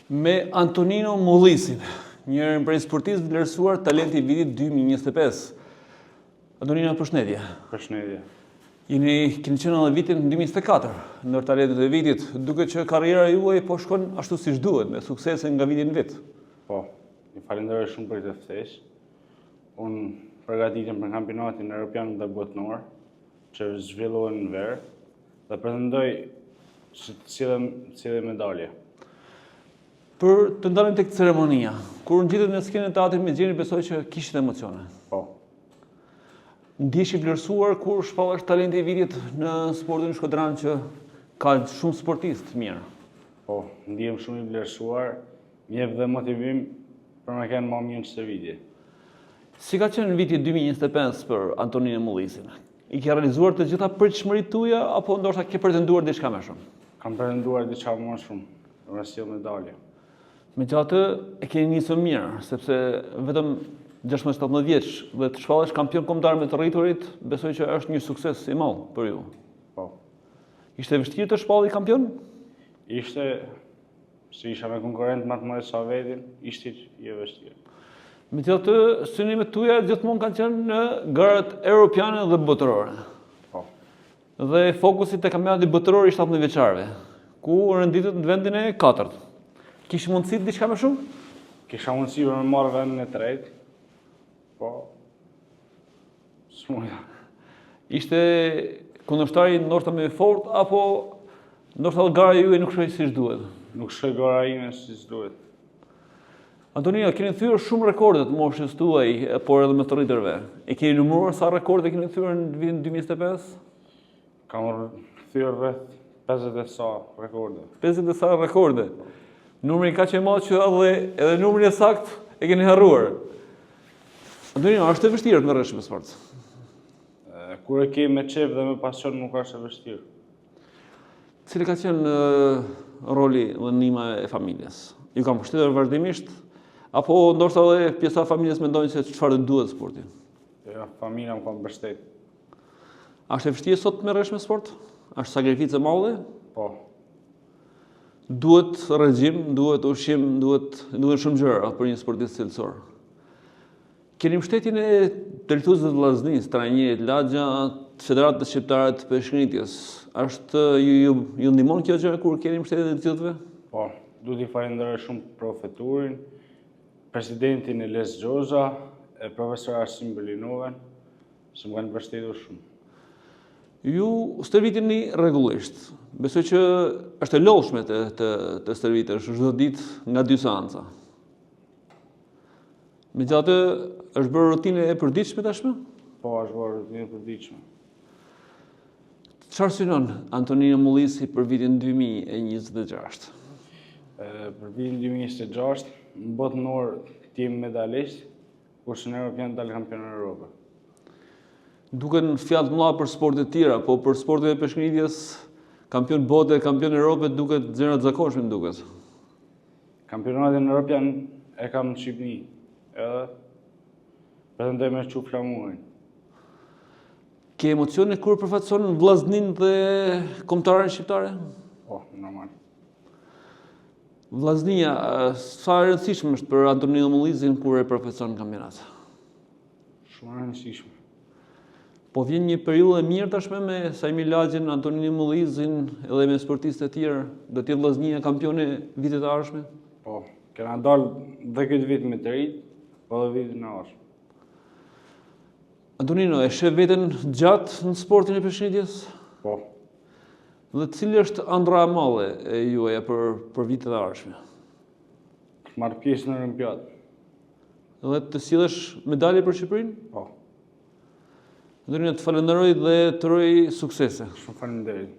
me Antonino Mullisin, njërën prej sportistëve vlerësuar talenti i vitit 2025. Antonino, përshëndetje. Përshëndetje. Keni qenë edhe vitin 2024 ndër talentet e vitit, duke që karriera juaj po shkon ashtu siç duhet, me suksese nga viti në vit. Po, ju falenderoj shumë për këtë ftesë. Unë përgatitem për kampionatin evropian dhe botëror, që zhvillohen në verë, dhe pretendoj që të sjellë medalje. Për të ndalëm tek ceremonia, kur ngjitët në skenën e teatrit me Xhenin, besoj që kishit emocione. Po. Ndjeshi vlerësuar kur shpallesh talenti i vitit në sportin shkodran që ka shumë sportistë mirë. Po, ndihem shumë i vlerësuar, më jep dhe motivim për me kenë më mirë çdo viti. Si ka qenë viti 2025 për Antonino Mullisin? I ke realizuar të gjitha pritshmëritë tuaja apo ndoshta ke pretenduar diçka më shumë? Kam pretenduar diçka më shumë, për të sjellë medalje. Megjithatë, e keni nisur mirë, sepse vetëm 16-17 vjeç dhe të shpallesh kampion kombëtar me të rriturit, besoj që është një sukses i madh për ju. Po. Ishte vështirë të shpallej kampion? Ishte, se isha me konkurrent më të madh se vetin, ishte jo vështirë. Megjithatë, synimet tuaja gjithmonë kanë qenë në garat europiane dhe botërore. Po. Dhe fokusi te kampionati botëror i 17 vjeçarëve, ku renditët në vendin e 4. Kishë mundësi diçka më shumë? Kisha mundësi për me marrë vendin e tretë, po, s'muja. Ishte kundërshtari ndoshta më i fortë, apo ndoshta gara juaj nuk shkoi siç duhet? Nuk shkoi gara ime siç duhet. Antonino, keni thyer shumë rekorde të moshës tuaj, por edhe me të rritërve. E keni numëruar sa rekorde keni thyer në vitin 2025? Kam thyer rreth 50 e sa rekorde. 50 e sa rekorde. Numri ka që e madh që edhe numrin e saktë e keni harruar. Antonino, është e vështirë të merresh me sport? Kur e ke me qef dhe me pasion nuk është e vështirë. Cili ka qenë roli dhe ndihma e familjes? Ju kam mbështetur vazhdimisht, apo ndoshta edhe pjesa e familjes mendojnë se çfarë duhet sporti? Jo, familja më ka mbështetur. A është e vështirë sot të merresh me sport? Është sakrificë e madhe? Po. Duhet regjim, duhet ushqim, duhet shumë gjëra për një sportist cilësor. Keni mbështetjen e drejtuesve të vllaznisë, trajnerit lagja, të federatës shqiptare të peshkngritjes. Ju ndihmon kjo gjë kur keni mbështetjen e të gjithëve? Po, duhet i falenderoj shumë profeturin, presidentin e Les Gjoza, e profesor Arsim Belinoven, që më kanë mbështetur shumë. Ju stërviteni rregullisht. Besoj që është e lodhshme të stërvitesh çdo ditë nga 2 seanca. Megjithatë, është bërë rutinë e përditshme tashmë? Po, është bërë rutinë e përditshme. Çfarë synon Antonino Mullisi për vitin 2026? Për vitin 2026, në botëror të jem medalist, kurse në Europian dalë kampion e Europës. Duken fjalë të mëdha për sportet tjera, po për sportet e peshkngritjes, kampion bote, kampion Europe, duket gjëra të zakonshme duket. Kampionatin Europian e kam në Shqipëri, edhe pretendoj me çu flamurin. Ke emocione kur përfaqëson vllaznin dhe kombëtaren shqiptare? Po, normal. Vllaznia, sa e rëndësishme është për Antonino Mullisin kur e përfaqëson kampionat? Shumë e rëndësishme. Po vjen një periudhë e mirë tashme me Sajmir Lagjin, Antonino Mullisin, edhe me sportistë të tjerë, do të jetë vllaznia kampione vitet e ardhshme? Po, kena dalë dhe këtë vit me të rit, po dhe vitin e ardhshëm. Antonino, e sheh veten gjatë në sportin e peshkngritjes? Po. Dhe cili është ëndra e madhe e juaja për vitet e ardhshme? Marr pjesë në Olimpiadë. Dhe të sillesh medalje për Shqipërinë? Po. Antonino, të falenderoj dhe të uroj suksese. Shumë faleminderit.